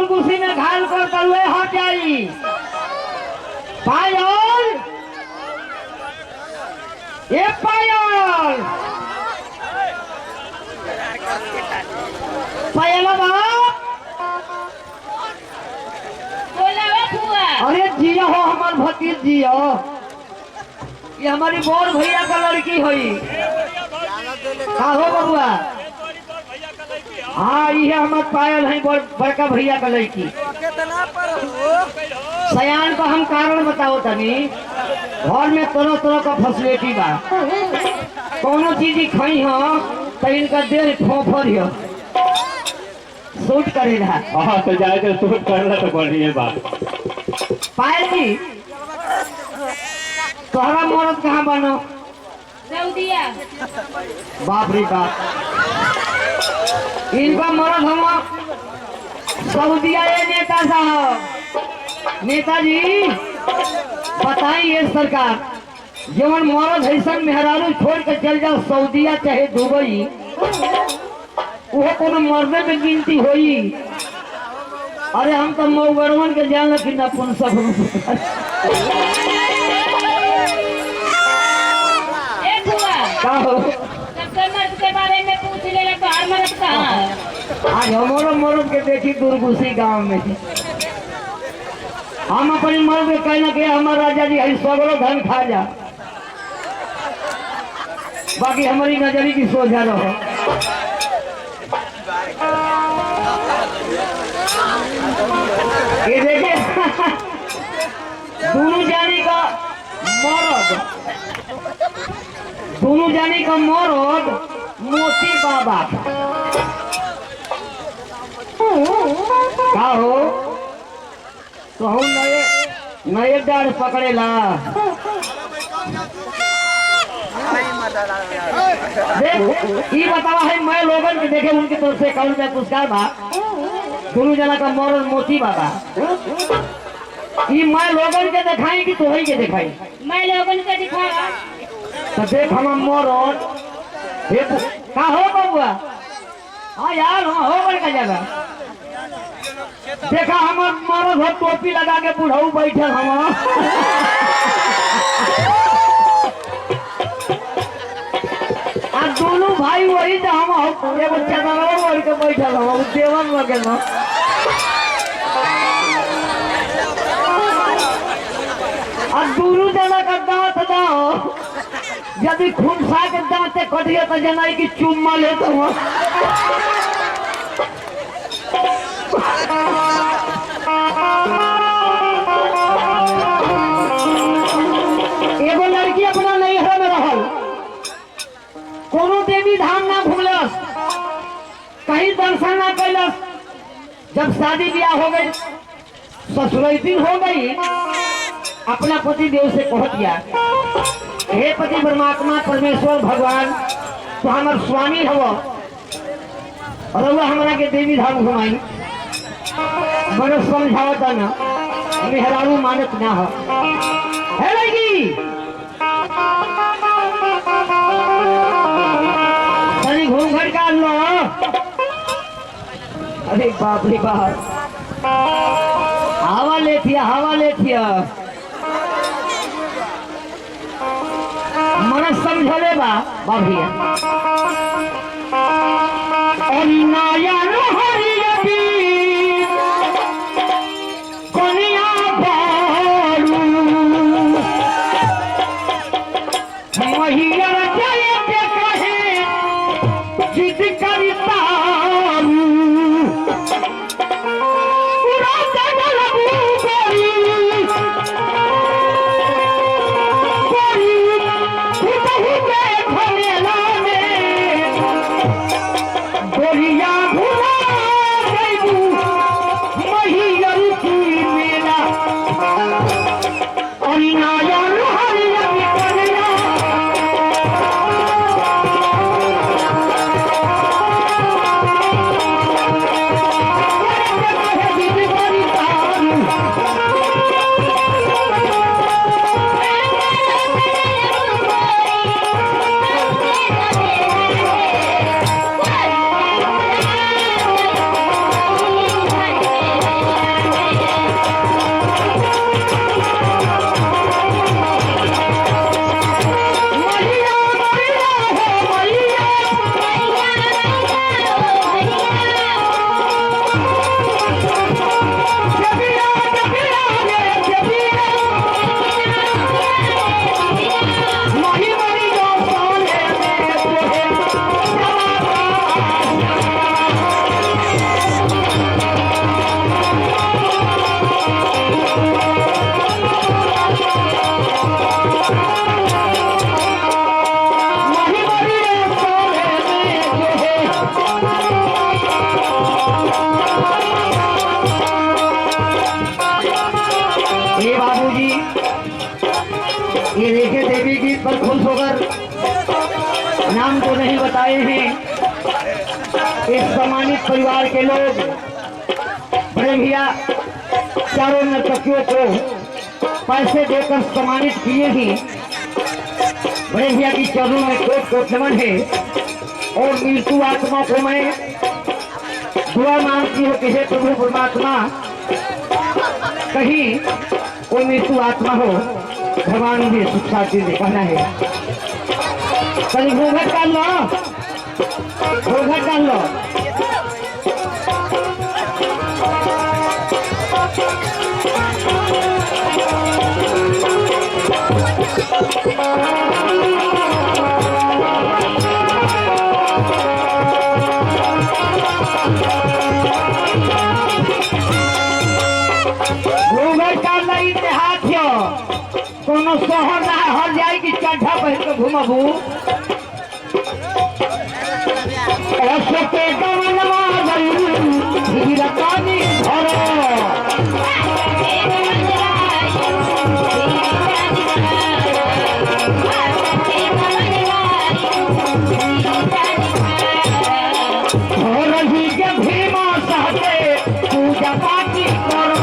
दुर्गुसी में घाल कर तलुए हट जाई। पायल ये पायल पायल अरे जिया हो हमार भतीज जिया, ये हमारी बड़ भैया का लड़की हुई। का हो बबुआ? हाँ ये हमार पायल है बड़का भैया का लड़की। सयान का हम कारण बताओ तनी। घर में तरह तरह का फैसिलिटी बा, कोनो चीज खाई हो तो इनका देह फोफर हो सूट करेगा। हाँ तो जाए सूट करना तो बढ़िया बात। पायल जी तोहरा मरद कहाँ बनो? सऊदीया। बाप रे बाप, इनका मरद हम सऊदीया। ये नेता साहब, नेताजी बताइए सरकार, जवन मरद ऐसा मेहरारू छोड़ के चल जाओ सऊदीया चाहे दुबई, वो कोनो मरने में गिनती होई? अरे हम तो मऊगरवन के जान कि नपुंसक का हो। के बारे में पूछ ले तो हर मर्द कहाँ? आज हमारो मर्द के देखी दुर्गुसी गांव में हम अपनी मर्द के कहना के हमारा राजा जी है सगरो धन खा जा, बाकी हमारी नजरी की सोझा रहो। ये देखिए दोनों जाने का मर्द, दोनों जाने का मर्द मोती बाबा का हो। तो हम नए नए डार पकड़ेला। देख ये बतावा है मैं लोगन के देखे उनकी तरफ से कौन में पुरस्कार बा। दोनों जना का मर्द मोती बाबा, ये मैं लोगन के दिखाई कि तोहरी के दिखाई? मैं लोगन के दिखावा। तो देख हम मर्द का हो बबुआ। हाँ यार हम हो बड़ का जगह देखा हमार मर्द हो टोपी लगा के बुढ़ऊ बैठल हम। दोनों भाई वही तो हम एगो चदरवा ओढ़ के बैठल हम देवन लगे ना। अब दोनों जना का दांत दाओ, यदि खुनसा के दांते कटिए तो जनाई की चुम्मा ले तो एगो लड़की अपना नैहर में रहल, कोनो देवी धाम ना घूमलस, कहीं दर्शन ना कैलस। जब शादी ब्याह हो गई, ससुरैती हो गई, अपना पति देव से कह दिया, हे पति परमात्मा परमेश्वर भगवान तो हमार स्वामी हो और वो हमारा के देवी धाम घुमाई। बड़ो समझावता ना मेहरारू मानत ना हो। है लड़की तनी घूंघट का लो। अरे बाप रे बाप, हवा लेथिया हवा लेथिया। मन समझले बा बाभिया नायन हरियती कनिया बारू महिया जय के कहे जिद करता गोरिया भूला पर खुश होकर नाम तो नहीं बताए हैं। इस सम्मानित परिवार के लोग बड़े भैया चारों नर्तकियों को पैसे देकर सम्मानित किए ही बड़े भैया की चरणों में कोट कोट नमन है। और मृत्यु आत्मा को मैं दुआ मांगती हूँ कि हे प्रभु परमात्मा कहीं कोई मृत्यु आत्मा हो भगवान भी सुख शांति दिखाना है। कल घूंघट डाल लो, घूंघट डाल लो। घूंघट डाल लो इतिहास कोनो शहर ना हर जाए की चड्ढा पहन के घूमबू। के गवनवा हीरकानी रही के भीमा सहते पूजा पाठी करो।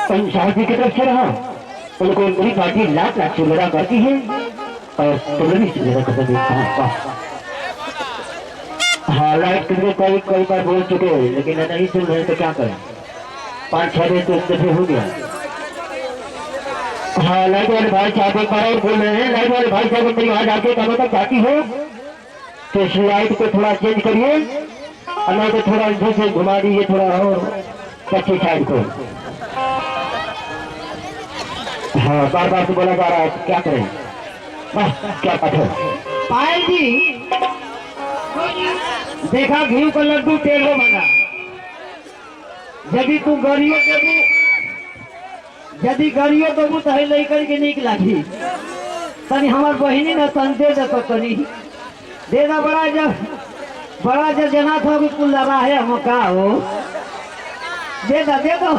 पंचायत की तरफ से रहा उनको पूरी पार्टी लाख लाख चुनेरा करती है और तुम्हें भी चुनेरा कर देता। हाँ लाइट करके कई बार बोल चुके हैं लेकिन नहीं सुन रहे तो क्या करें। 5-6 दिन तो इस दफे हो गया। हाँ लाइट वाले भाई साहब एक बार और बोल रहे हैं। लाइट वाले भाई साहब मेरी वहां जाके कब तक जाती हो तो इस लाइट को थोड़ा चेंज करिए और नहीं तो थोड़ा इधर से घुमा दीजिए थोड़ा और कच्ची साइड को। हाँ बार बार तो बोला जा रहा है क्या करें। क्या पता पायल जी देखा घी को लड्डू टेढ़ो बना। यदि तू गरियो देबू यदि गरियो देबू तो लेकर के निक लागी तनी हमार बहिनी न तन दे दे तो तनी दे दा। बड़ा जब जना था कुल लगा है हम का हो दे दो